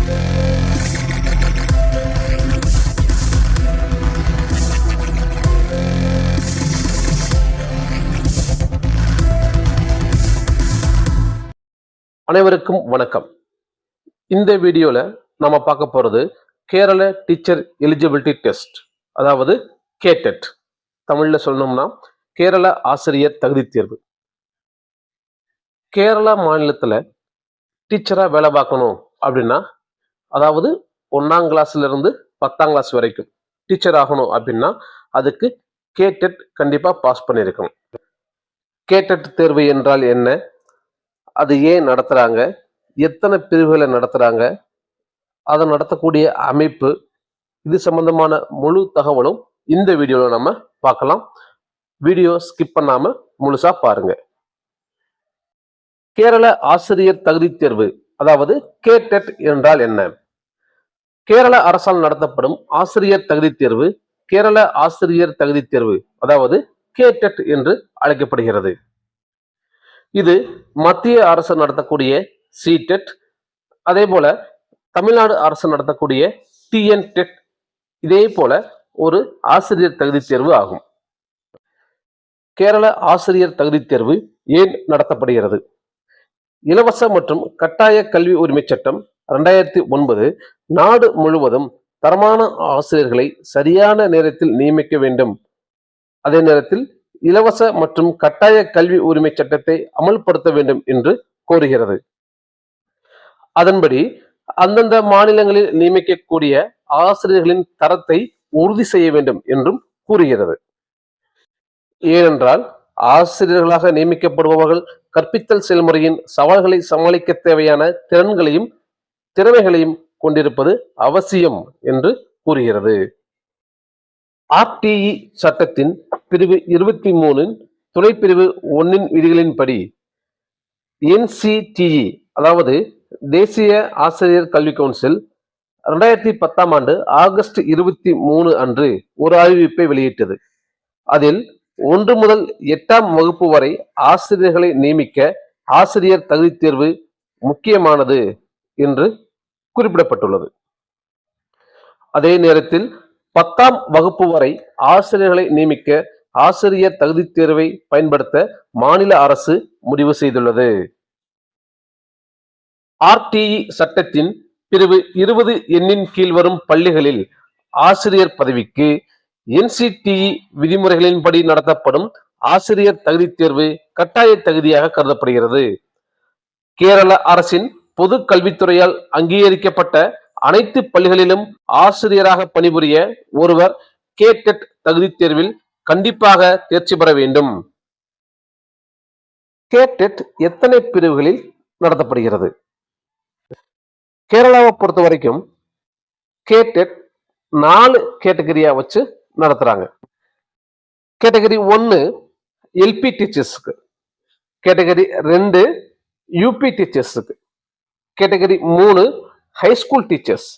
அனைவருக்கும் வணக்கம். இந்த வீடியோல நம்ம பார்க்க போறது கேரள டீச்சர் எலிஜிபிலிட்டி டெஸ்ட், அதாவது கேடெட். தமிழ்ல சொல்லணும்னா கேரள ஆசிரியர் தகுதி தேர்வு. கேரளா மாநிலத்துல டீச்சரா வேலை பார்க்கணும் அப்படின்னா, அதாவது 1ஆம் கிளாஸ்ல இருந்து 10ஆம் கிளாஸ் வரைக்கும் டீச்சர் ஆகணும் அப்படின்னா அதுக்கு கேடெட் கண்டிப்பா பாஸ் பண்ணியிருக்கணும். கேடெட் தேர்வு என்றால் என்ன, அது ஏன் நடத்துறாங்க, எத்தனை பிரிவுகளை நடத்துறாங்க, அதை நடத்தக்கூடிய அமைப்பு, இது சம்பந்தமான முழு தகவலும் இந்த வீடியோல நம்ம பார்க்கலாம். வீடியோ ஸ்கிப் பண்ணாம முழுசா பாருங்க. கேரள ஆசிரியர் தகுதி தேர்வு, அதாவது கேடெட் என்றால் என்ன? கேரள அரசால் நடத்தப்படும் ஆசிரியர் தகுதி தேர்வு கேரள ஆசிரியர் தகுதி தேர்வு, அதாவது கேடெட் என்று அழைக்கப்படுகிறது. இது மத்திய அரசு நடத்தக்கூடிய சிடெட், அதே போல தமிழ்நாடு அரசு நடத்தக்கூடிய டிஎன்டெட், இதே போல ஒரு ஆசிரியர் தகுதி தேர்வு ஆகும். கேரள ஆசிரியர் தகுதி தேர்வு ஏன் நடத்தப்படுகிறது? இலவச மற்றும் கட்டாய கல்வி உரிமை சட்டம் 2009 நாடு முழுவதும் தரமான ஆசிரியர்களை சரியான நேரத்தில் நியமிக்க வேண்டும், அதே நேரத்தில் இலவச மற்றும் கட்டாய கல்வி உரிமை சட்டத்தை அமல்படுத்த வேண்டும் என்று கோருகிறது. அதன்படி அந்தந்த மாநிலங்களில் நியமிக்கக்கூடிய ஆசிரியர்களின் தரத்தை உறுதி செய்ய வேண்டும் என்றும் கூறுகிறது. ஏனென்றால் ஆசிரியர்களாக நியமிக்கப்படுபவர்கள் கற்பித்தல் செயல்முறையின் சவால்களை சமாளிக்க தேவையான திறன்களையும் திறமைகளையும் கொண்டிருப்பது அவசியம் என்று கூறுகிறது. ஆர்டிஇ சட்டத்தின் பிரிவு 23 துணைப்பிரிவு 1 விதிகளின்படி என்சிடிஇ, அதாவது தேசிய ஆசிரியர் கல்வி கவுன்சில் 2010ஆம் ஆண்டு ஆகஸ்ட் 23 அன்று ஒரு அறிவிப்பை வெளியிட்டது. அதில் 1 முதல் 8ஆம் வகுப்பு வரை ஆசிரியர்களை நியமிக்க ஆசிரியர் தகுதி தேர்வு முக்கியமானது என்று குறிப்பிடப்பட்டுள்ளது. அதே நேரத்தில் 10ஆம் வகுப்பு வரை ஆசிரியர்களை நியமிக்க ஆசிரியர் தகுதி தேர்வை பயன்படுத்த மாநில அரசு முடிவு செய்துள்ளது. ஆர்டிஇ சட்டத்தின் பிரிவு 20 எண்ணின் கீழ் வரும் பள்ளிகளில் ஆசிரியர் பதவிக்கு என்சிடிஇ விதிமுறைகளின்படி நடத்தப்படும் ஆசிரியர் தகுதி தேர்வு கட்டாய தகுதியாக கருதப்படுகிறது. கேரள அரசின் பொது கல்வித்துறையால் அங்கீகரிக்கப்பட்ட அனைத்து பள்ளிகளிலும் ஆசிரியராக பணிபுரிய ஒருவர் கேடெட் தகுதி தேர்வில் கண்டிப்பாக தேர்ச்சி பெற வேண்டும். கேடெட் எத்தனை பிரிவுகளில் நடத்தப்படுகிறது? கேரளாவை பொறுத்த வரைக்கும் கேடெட் 4 கேட்டகரியா வச்சு நடத்துறாங்க. கேட்டகரி 1 எல்பி டீச்சர்ஸுக்கு, கேட்டகரி 2 யூபி டீச்சர்ஸுக்கு, category 3 high school teachers,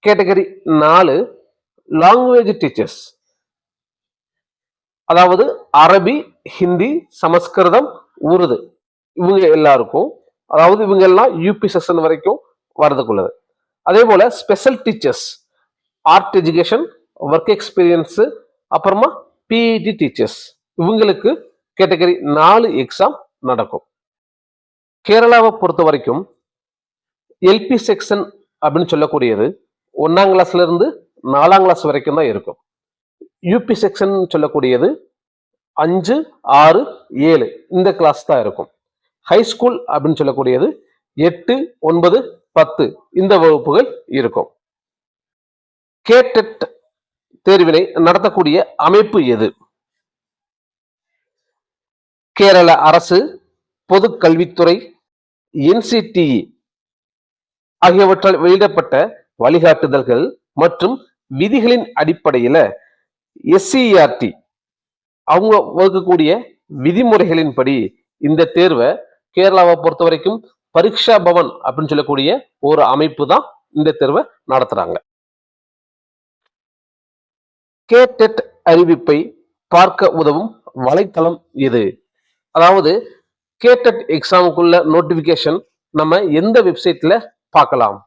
category 4 language teachers, அதாவது அரபி, ஹிந்தி, சமஸ்கிருதம், உருது, இவங்க எல்லாருக்கும், அதாவது இவங்க எல்லாம் யூபி செக்ஷன் வரைக்கும் வரதுக்குள்ளது. அதே போல special teachers, art education, work experience, அப்புறமா பிஇடி டீச்சர்ஸ், இவங்களுக்கு கேட்டகரி 4 எக்ஸாம் நடக்கும். கேரளாவை பொறுத்த வரைக்கும் எல்பி செக்ஷன் அப்படின்னு சொல்லக்கூடியது 1ஆம் கிளாஸ்ல இருந்து 4ஆம் கிளாஸ் வரைக்கும் தான் இருக்கும். யூபி செக்ஷன் சொல்லக்கூடியது 5, 6, 7 இந்த கிளாஸ் தான் இருக்கும். ஹைஸ்கூல் அப்படின்னு சொல்லக்கூடியது 8, 9, 10 இந்த வகுப்புகள் இருக்கும். கேடெட் தேர்வினை நடத்தக்கூடிய அமைப்பு எது? கேரள அரசு, பொது கல்வித்துறை, என்சிடிஇ ஆகியவற்றால் வெளியிடப்பட்ட வழிகாட்டுதல்கள் மற்றும் விதிகளின் அடிப்படையில எஸ்சிஆர்டி அவங்க வகுக்கக்கூடிய விதிமுறைகளின்படி இந்த தேர்வை கேரளாவை பொறுத்த வரைக்கும் பரீட்சா பவன் அப்படின்னு சொல்லக்கூடிய ஒரு அமைப்பு தான் இந்த தேர்வை நடத்துறாங்க. கேடெட் அறிவிப்பை பார்க்க உதவும் வலைத்தளம் இது. அதாவது கேடெட் எக்ஸாமுக்குள்ள நோட்டிபிகேஷன் நம்ம எந்த வெப்சைட்ல பார்க்கலாம்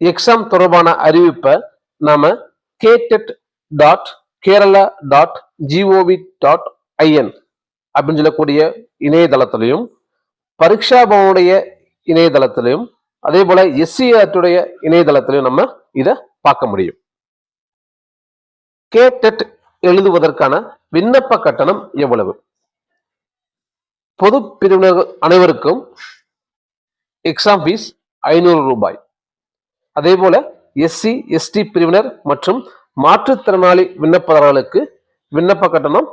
எக்ஸாம் தொடர்பான அறிவிப்பை நாம ktet.kerala.gov.in அப்படின்னு சொல்லக்கூடிய இணையதளத்திலையும், பரீட்சா பவனுடைய இணையதளத்திலையும், அதே போல SCERT இணையதளத்திலையும் நம்ம இதை பார்க்க முடியும். கேடெட் எழுதுவதற்கான விண்ணப்ப கட்டணம் எவ்வளவு? பொது பிரிவினர்கள் அனைவருக்கும் எக்ஸாம் ஃபீஸ் 500 ரூபாய். அதே போல SC/ST பிரிவினர் மற்றும் மாற்றுத்திறனாளி விண்ணப்பதாரர்களுக்கு விண்ணப்ப கட்டணம்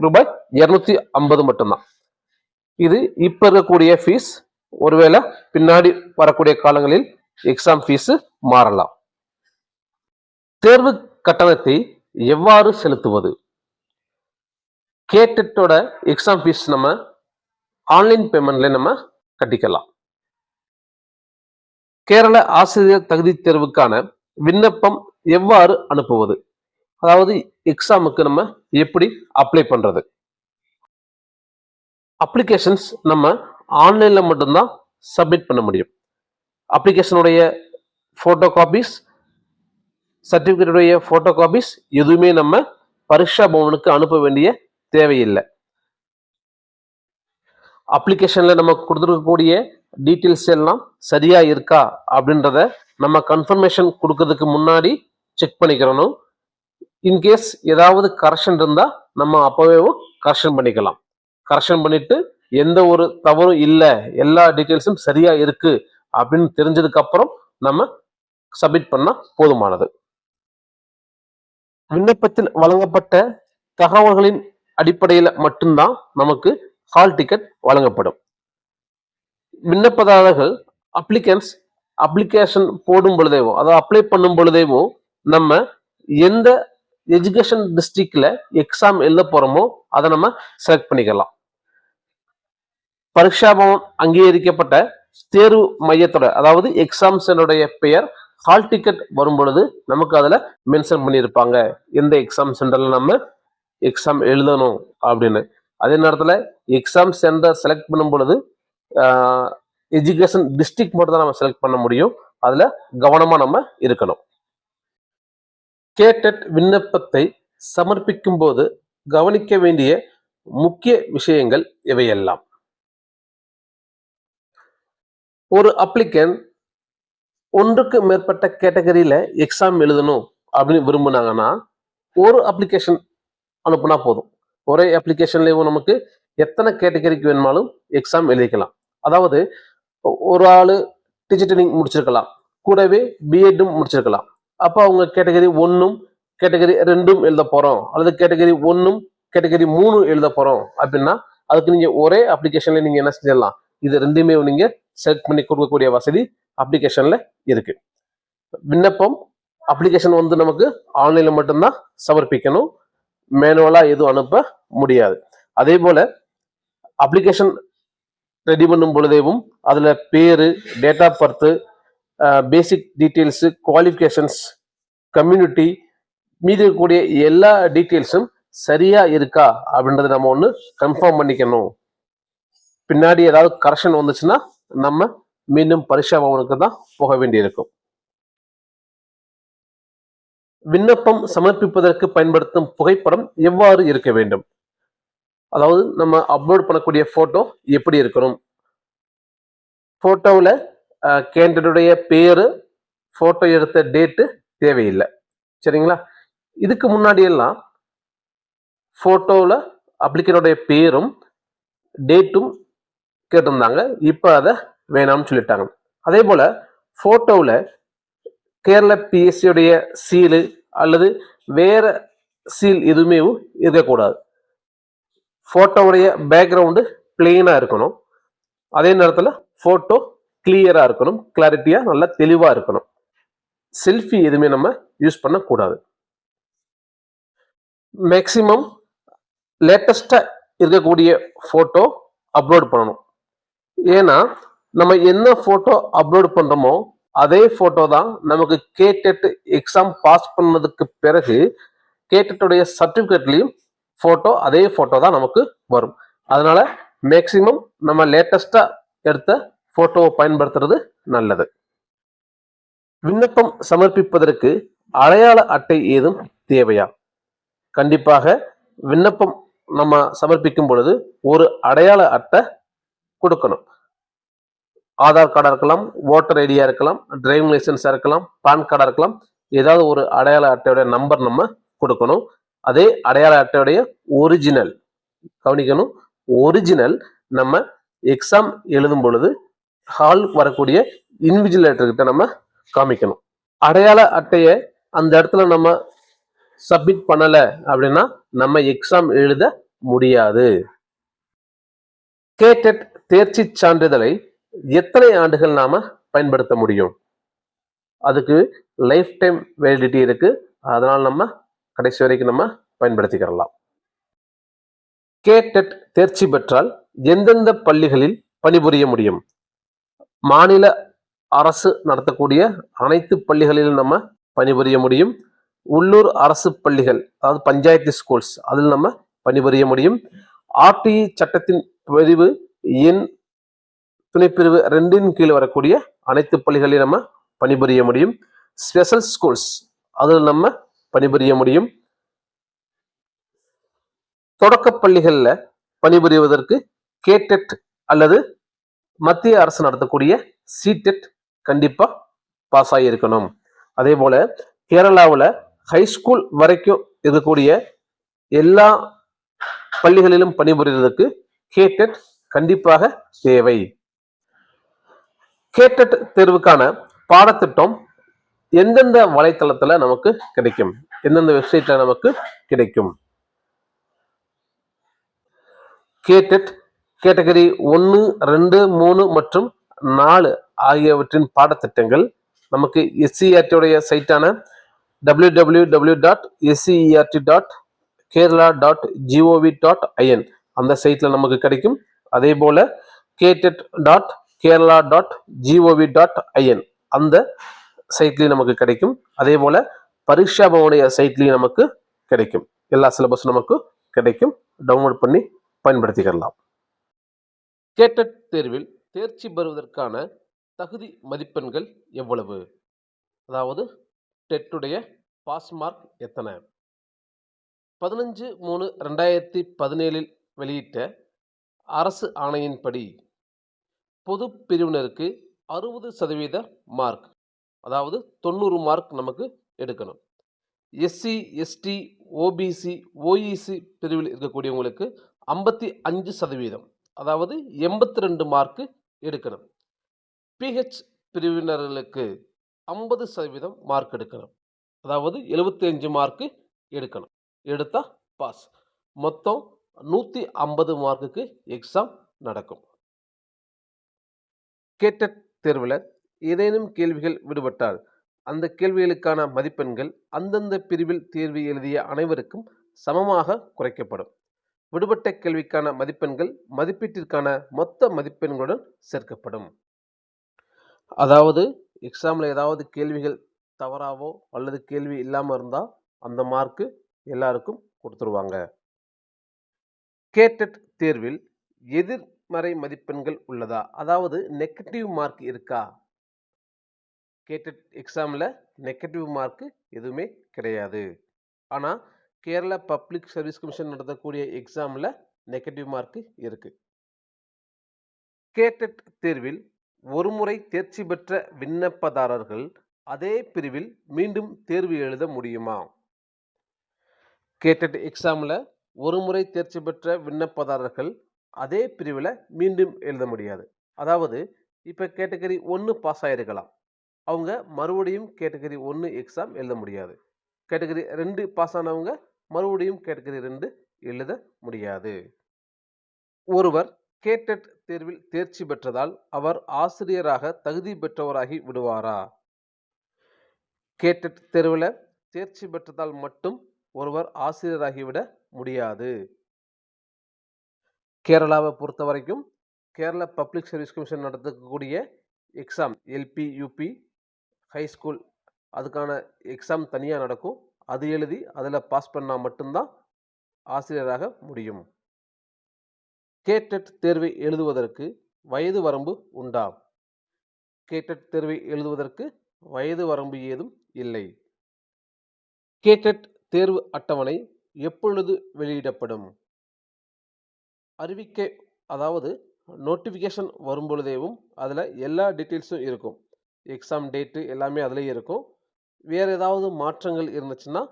ரூபாய் 250 மட்டும்தான். இது இப்ப இருக்கக்கூடிய ஃபீஸ். ஒருவேளை பின்னாடி வரக்கூடிய காலங்களில் எக்ஸாம் ஃபீஸ் மாறலாம். தேர்வு கட்டணத்தை எவ்வாறு செலுத்துவது? கேடெட்டோட எக்ஸாம் ஃபீஸ் நம்ம ஆன்லைன் பேமெண்ட்ல நம்ம கட்டிக்கலாம். கேரள ஆசிரியர் தகுதி தேர்வுக்கான விண்ணப்பம் எவ்வாறு அனுப்புவது? அதாவது எக்ஸாமுக்கு நம்ம எப்படி அப்ளை பண்றது? அப்ளிகேஷன்ஸ் நம்ம ஆன்லைன்ல மட்டும்தான் சப்மிட் பண்ண முடியும். அப்ளிகேஷனுடைய போட்டோ காப்பீஸ், சர்டிபிகேட்டுடைய போட்டோ காப்பீஸ் எதுவுமே நம்ம பரீட்சா பவனுக்கு அனுப்ப வேண்டிய தேவையில்லை. அப்ளிகேஷன்ல நம்ம கொடுத்துருக்கக்கூடிய டீட்டெயில்ஸ் எல்லாம் சரியா இருக்கா அப்படின்றத நம்ம கன்ஃபர்மேஷன் கொடுக்கறதுக்கு முன்னாடி செக் பண்ணிக்கிறணும். இன்கேஸ் ஏதாவது கரெக்ஷன் இருந்தா நம்ம அப்பவே கரெக்ஷன் பண்ணிக்கலாம். கரெக்ஷன் பண்ணிட்டு எந்த ஒரு தவறும் இல்லை, எல்லா டீட்டெயில்ஸும் சரியா இருக்கு அப்படின்னு தெரிஞ்சதுக்கு அப்புறம் நம்ம சப்மிட் பண்ணா போதுமானது. விண்ணப்பத்தில் வழங்கப்பட்ட தகவல்களின் அடிப்படையில் மட்டும்தான் நமக்கு ஹால் டிக்கெட் வழங்கப்படும். விண்ணப்பதாரர்கள் அப்ளிகேஷன் போடும் பொழுதேவோ, அதாவது அப்ளை பண்ணும் பொழுதேவோ நம்ம எந்த எஜுகேஷன் டிஸ்ட்ரிக்ட்ல எக்ஸாம் எழுத போறோமோ அதை நம்ம செலக்ட் பண்ணிக்கலாம். பரீட்சா பவன் அங்கீகரிக்கப்பட்ட தேர்வு மையத்தோட, அதாவது எக்ஸாம் சென்டருடைய பெயர் ஹால் டிக்கெட் வரும் பொழுது நமக்கு அதுல மென்ஷன் பண்ணியிருப்பாங்க எந்த எக்ஸாம் சென்டர்ல நம்ம எக்ஸாம் எழுதணும் அப்படின்னு. அதே நேரத்துல எக்ஸாம் சென்டர் செலக்ட் பண்ணும் பொழுது எஜுகேஷன் டிஸ்ட்ரிக்ட் மட்டும் தான் நம்ம செலக்ட் பண்ண முடியும். அதுல கவனமா நம்ம இருக்கணும். கேடெட் விண்ணப்பத்தை சமர்ப்பிக்கும் போது கவனிக்க வேண்டிய முக்கிய விஷயங்கள் இவையெல்லாம். ஒரு அப்ளிகன்ட் ஒன்றுக்கு மேற்பட்ட கேட்டகரியில எக்ஸாம் எழுதணும் அப்படின்னு விரும்புனாங்கன்னா ஒரு அப்ளிகேஷன் அனுப்புனா போதும். ஒரே அப்ளிகேஷன்லயும் நமக்கு எத்தனை கேட்டகரிக்கு வேணுமாலும் எக்ஸாம் எழுதிக்கலாம். அதாவது ஒரு ஆளு டீச்சர் ட்ரைனிங் முடிச்சிருக்கலாம், கூடவே பிஎட்டும் முடிச்சிருக்கலாம். அப்போ அவங்க கேட்டகரி 1 கேட்டகரி 2 எழுத போறோம், அல்லது கேட்டகரி 1 கேட்டகரி 3 எழுத போறோம் அப்படின்னா அதுக்கு நீங்க ஒரே அப்ளிகேஷன்ல நீங்க என்ன செஞ்சிடலாம், இது ரெண்டுமே நீங்க செலக்ட் பண்ணி கொடுக்கக்கூடிய வசதி அப்ளிகேஷன்ல இருக்கு. விண்ணப்பம் அப்ளிகேஷன் நமக்கு ஆன்லைன்ல மட்டும்தான் சமர்ப்பிக்கணும், மேனுவலா எதுவும் அனுப்ப முடியாது. அதே போல அப்ளிகேஷன் ரெடி பண்ணும் பொழுதேவும் அதுல பேரு, date of birth, basic details, qualifications, community, மீதி இருக்கக்கூடிய எல்லா டீட்டெயில்ஸும் சரியா இருக்கா அப்படின்றத நம்ம ஒன்று கன்ஃபார்ம் பண்ணிக்கணும். பின்னாடி ஏதாவது கரெக்ஷன் வந்துச்சுன்னா நம்ம மீண்டும் பரீட்சா பவனுக்கு தான் போக வேண்டியிருக்கும். விண்ணப்பம் சமர்ப்பிப்பதற்கு பயன்படுத்தும் புகைப்படம் எவ்வாறு இருக்க வேண்டும்? அதாவது நம்ம அப்லோட் பண்ணக்கூடிய போட்டோ எப்படி இருக்கணும்? போட்டோவில் கேண்டிடேட்டுடைய பேரு, போட்டோ எடுத்த டேட்டு தேவையில்லை, சரிங்களா? இதுக்கு முன்னாடி எல்லாம் போட்டோவில் அப்ளிகேட்டோடைய பேரும் டேட்டும் கேட்டிருந்தாங்க, இப்போ அதை வேணாம்னு சொல்லிட்டாங்க. அதே போல போட்டோவில் கேரள பிஎஸ்சியுடைய சீலு அல்லது வேற சீல் எதுவுமே இருக்கக்கூடாது. போட்டோவுடைய பேக்ரவுண்டு பிளெயினா இருக்கணும். அதே நேரத்தில் போட்டோ கிளியரா இருக்கணும், கிளாரிட்டியா நல்லா தெளிவா இருக்கணும். செல்ஃபி எதுவுமே நம்ம யூஸ் பண்ணக்கூடாது. மேக்சிமம் லேட்டஸ்டா இருக்கக்கூடிய போட்டோ அப்லோட் பண்ணணும். ஏன்னா நம்ம என்ன போட்டோ அப்லோட் பண்றோமோ அதே போட்டோ தான் நமக்கு கேடெட் எக்ஸாம் பாஸ் பண்ணதுக்கு பிறகு கேடெட்டுடைய சர்டிபிகேட்லயும் போட்டோ அதே போட்டோ தான் நமக்கு வரும். அதனால மேக்சிமம் நம்ம லேட்டஸ்டா எடுத்த போட்டோவை பயன்படுத்துறது நல்லது. விண்ணப்பம் சமர்ப்பிப்பதற்கு அடையாள அட்டை ஏதும் தேவையா? கண்டிப்பாக விண்ணப்பம் நம்ம சமர்ப்பிக்கும் பொழுது ஒரு அடையாள அட்டை கொடுக்கணும். ஆதார் கார்டா இருக்கலாம், ஓட்டர் ஐடியா இருக்கலாம், டிரைவிங் லைசன்ஸா இருக்கலாம், பான் கார்டா இருக்கலாம். ஏதாவது ஒரு அடையாள அட்டையோட நம்பர் நம்ம கொடுக்கணும். அதே அடையாள அட்டையுடைய ஒரிஜினல் கவனிக்கணும். ஒரிஜினல் நம்ம எக்ஸாம் எழுதும் பொழுது ஹால் வரக்கூடிய இன்விஜிலேட்டர் கிட்ட நம்ம காமிக்கணும். அடையாள அட்டையை அந்த இடத்துல நம்ம சப்மிட் பண்ணல அப்படின்னா நம்ம எக்ஸாம் எழுத முடியாது. கேடெட் தேர்ச்சி சான்றிதழை எத்தனை ஆண்டுகள் நாம பயன்படுத்த முடியும்? அதுக்கு லைஃப் டைம் வேலிடிட்டி இருக்கு. அதனால நம்ம கடைசி வரைக்கும் நம்ம பயன்படுத்திக்கிறலாம். கேடெட் தேர்ச்சி பெற்றால் எந்தெந்த பள்ளிகளில் பணிபுரிய முடியும்? மாநில அரசு நடத்தக்கூடிய அனைத்து பள்ளிகளிலும் நம்ம பணிபுரிய முடியும். உள்ளூர் அரசு பள்ளிகள், அதாவது பஞ்சாயத்து ஸ்கூல்ஸ், அதில் நம்ம பணிபுரிய முடியும். ஆர்டிஇ சட்டத்தின் பிரிவு எண் துணைப்பிரிவு 2 கீழ் வரக்கூடிய அனைத்து பள்ளிகளில் நம்ம பணிபுரிய முடியும். ஸ்பெஷல் ஸ்கூல்ஸ், அதில் நம்ம பணிபுரிய முடியும். தொடக்க பள்ளிகளில் பணிபுரிவதற்கு கேடெட் அல்லது மத்திய அரசு நடத்தக்கூடிய சிடெட் கண்டிப்பா பாஸ் ஆகியிருக்கணும். அதே போல கேரளாவில் ஹைஸ்கூல் வரைக்கும் இருக்கக்கூடிய எல்லா பள்ளிகளிலும் பணிபுரிவதற்கு கேடெட் கண்டிப்பாக தேவை. கேடெட் தேர்வுக்கான பாடத்திட்டம் எந்தெந்த வலைத்தளத்துல நமக்கு கிடைக்கும்? எந்தெந்த வெப்சைட்ல நமக்கு கிடைக்கும்? கேடெட் கேட்டகரி 1, 2, 3 மற்றும் 4 ஆகியவற்றின் பாடத்திட்டங்கள் நமக்கு SCERT சைட்டான www.scert.kerala.gov.in அந்த சைட்ல நமக்கு கிடைக்கும். அதே போல catet.kerala.gov.in அந்த சைட்லயும் நமக்கு கிடைக்கும். அதே போல பரீட்சா பவனுடைய சைட்லயும் நமக்கு கிடைக்கும். எல்லா சிலபஸும் நமக்கு கிடைக்கும். டவுன்லோட் பண்ணி பயன்படுத்திக்கலாம். கேடெட் தேர்வில் தேர்ச்சி பெறுவதற்கான தகுதி மதிப்பெண்கள் எவ்வளவு? அதாவது டெட்டுடைய பாஸ் மார்க் எத்தனை? 15/3/2017 வெளியிட்ட அரசு ஆணையின்படி பொது பிரிவினருக்கு 60% மார்க், அதாவது 90 மார்க் நமக்கு எடுக்கணும். SC, ST, OBC, OEC பிரிவில் இருக்கக்கூடியவங்களுக்கு 55%, அதாவது 82 மார்க் எடுக்கணும். PH பிரிவினர்களுக்கு 50% மார்க் எடுக்கணும், அதாவது 75 மார்க் எடுக்கணும். எடுத்தா பாஸ். மொத்தம் 150 மார்க்குக்கு எக்ஸாம் நடக்கும். கேடெட் தேர்வில் ஏதேனும் கேள்விகள் விடுபட்டால் அந்த கேள்விகளுக்கான மதிப்பெண்கள் அந்தந்த பிரிவில் தேர்வு எழுதிய அனைவருக்கும் சமமாக குறைக்கப்படும். விடுபட்ட கேள்விக்கான மதிப்பெண்கள் மதிப்பீட்டிற்கான மொத்த மதிப்பெண்களுடன் சேர்க்கப்படும். அதாவது எக்ஸாமில் ஏதாவது கேள்விகள் தவறாவோ அல்லது கேள்வி இல்லாமல் இருந்தால் அந்த மார்க்கு எல்லாருக்கும் கொடுத்துருவாங்க. கேடெட் தேர்வில் எதிர்மறை மதிப்பெண்கள் உள்ளதா? அதாவது நெகட்டிவ் மார்க் இருக்கா? கேடெட் எக்ஸாமில் நெகட்டிவ் மார்க்கு எதுவுமே கிடையாது. ஆனால் கேரளா பப்ளிக் சர்வீஸ் கமிஷன் நடத்தக்கூடிய எக்ஸாமில் நெகட்டிவ் மார்க்கு இருக்கு. கேடெட் தேர்வில் ஒருமுறை தேர்ச்சி பெற்ற விண்ணப்பதாரர்கள் அதே பிரிவில் மீண்டும் தேர்வு எழுத முடியுமா? கேடெட் எக்ஸாமில் ஒருமுறை தேர்ச்சி பெற்ற விண்ணப்பதாரர்கள் அதே பிரிவில் மீண்டும் எழுத முடியாது. அதாவது இப்போ கேட்டகரி 1 பாஸ் ஆகிருக்கலாம், அவங்க மறுபடியும் கேட்டகரி 1 எக்ஸாம் எழுத முடியாது. கேட்டகரி 2 பாஸ் ஆனவங்க மறுபடியும் கேட்டகரி 2 எழுத முடியாது. ஒருவர் கேடெட் தேர்வில் தேர்ச்சி பெற்றதால் அவர் ஆசிரியராக தகுதி பெற்றவராகி விடுவாரா? கேடெட் தேர்வில் தேர்ச்சி பெற்றதால் மட்டும் ஒருவர் ஆசிரியராகிவிட முடியாது. கேரளாவை பொறுத்த வரைக்கும் கேரளா பப்ளிக் சர்வீஸ் கமிஷன் நடத்தக்கூடிய எக்ஸாம் LP, UP, ஹைஸ்கூல் அதுக்கான எக்ஸாம் தனியாக நடக்கும். அது எழுதி அதில் பாஸ் பண்ணால் மட்டும்தான் ஆசிரியராக முடியும். கேடெட் தேர்வை எழுதுவதற்கு வயது வரம்பு உண்டா? கேடெட் தேர்வை எழுதுவதற்கு வயது வரம்பு ஏதும் இல்லை. கேடெட் தேர்வு அட்டவணை எப்பொழுது வெளியிடப்படும்? அறிவிக்கை அதாவது நோட்டிஃபிகேஷன் வரும் பொழுதேவும் அதில் எல்லா டீட்டெயில்ஸும் இருக்கும். எக்ஸாம் டேட்டு எல்லாமே அதுலேயே இருக்கும். வேறு ஏதாவது மாற்றங்கள் இருந்துச்சுன்னா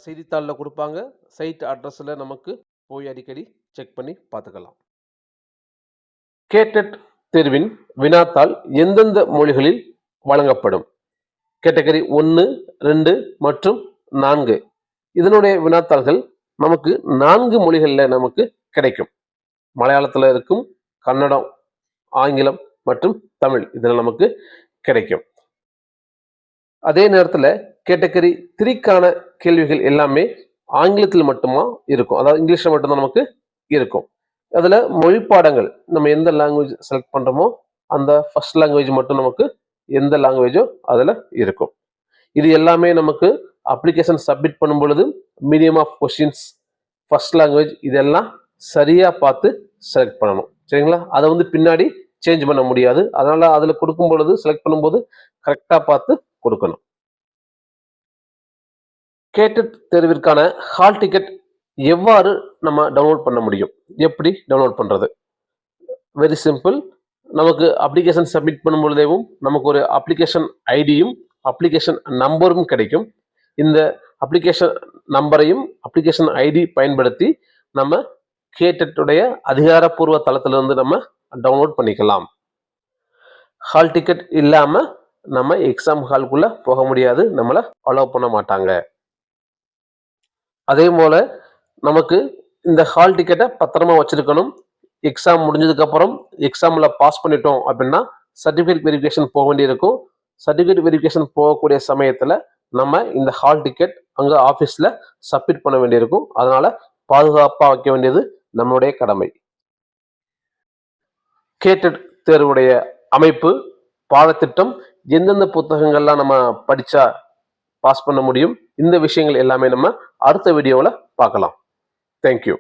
செய்தித்தாளில் கொடுப்பாங்க. சைட் அட்ரஸில் நமக்கு போய் அடிக்கடி செக் பண்ணி பார்த்துக்கலாம். கேடெட் தேர்வின் வினாத்தாள் எந்தெந்த மொழிகளில் வழங்கப்படும்? கேட்டகரி 1, 2 மற்றும் 4 இதனுடைய வினாத்தாள்கள் நமக்கு 4 மொழிகளில் நமக்கு கிடைக்கும். மலையாளத்தில் இருக்கும், கன்னடம், ஆங்கிலம் மற்றும் தமிழ் இதில் நமக்கு கிடைக்கும். அதே நேரத்தில் கேட்டகரி 3க்கான கேள்விகள் எல்லாமே ஆங்கிலத்தில் மட்டுமா இருக்கும், அதாவது இங்கிலீஷில் மட்டும்தான் நமக்கு இருக்கும். அதில் மொழி பாடங்கள் நம்ம எந்த லாங்குவேஜ் செலக்ட் பண்ணுறோமோ அந்த ஃபர்ஸ்ட் லாங்குவேஜ் மட்டும் நமக்கு எந்த லாங்குவேஜோ அதில் இருக்கும். இது எல்லாமே நமக்கு அப்ளிகேஷன் சப்மிட் பண்ணும் பொழுது medium of questions, first language இதெல்லாம் சரியாக பார்த்து செலக்ட் பண்ணணும். சரிங்களா? அதை பின்னாடி சேஞ்ச் பண்ண முடியாது. அதனால் அதில் கொடுக்கும் பொழுது செலக்ட் பண்ணும்போது கரெக்டாக பார்த்து கொடுக்கணும். கேடெட் தேர்விற்கான ஹால் டிக்கெட் எவ்வாறு நம்ம டவுன்லோட் பண்ண முடியும்? எப்படி டவுன்லோட் பண்ணுறது? Very simple. நமக்கு அப்ளிகேஷன் சப்மிட் பண்ணும் பொழுதேவும் நமக்கு ஒரு அப்ளிகேஷன் ஐடியும் அப்ளிகேஷன் நம்பரும் கிடைக்கும். இந்த அப்ளிகேஷன் நம்பரையும் அப்ளிகேஷன் ஐடி பயன்படுத்தி நம்ம கேடெட்டுடைய அதிகாரப்பூர்வ தளத்திலிருந்து நம்ம டவுன்லோட் பண்ணிக்கலாம். ஹால் டிக்கெட் இல்லாமல் நம்ம எக்ஸாம் ஹாலுக்குள்ளே போக முடியாது, நம்மளை அலோவ் பண்ண மாட்டாங்க. அதே போல் நமக்கு இந்த ஹால் டிக்கெட்டை பத்திரமா வச்சுருக்கணும். எக்ஸாம் முடிஞ்சதுக்கப்புறம் எக்ஸாமில் பாஸ் பண்ணிட்டோம் அப்படின்னா சர்டிஃபிகேட் வெரிஃபிகேஷன் போக வேண்டியிருக்கும். சர்டிஃபிகேட் வெரிஃபிகேஷன் போகக்கூடிய சமயத்தில் நம்ம இந்த ஹால் டிக்கெட் அங்கே ஆஃபீஸில் சப்மிட் பண்ண வேண்டியிருக்கும். அதனால் பாதுகாப்பாக வைக்க வேண்டியது நம்மளுடைய கடமை. கேடெட் தேர்வுடைய அமைப்பு, பாடத்திட்டம், எந்தெந்த புத்தகங்கள்லாம் நம்ம படித்தா பாஸ் பண்ண முடியும், இந்த விஷயங்கள் எல்லாமே நம்ம அடுத்த வீடியோவில் பார்க்கலாம். தேங்க்யூ.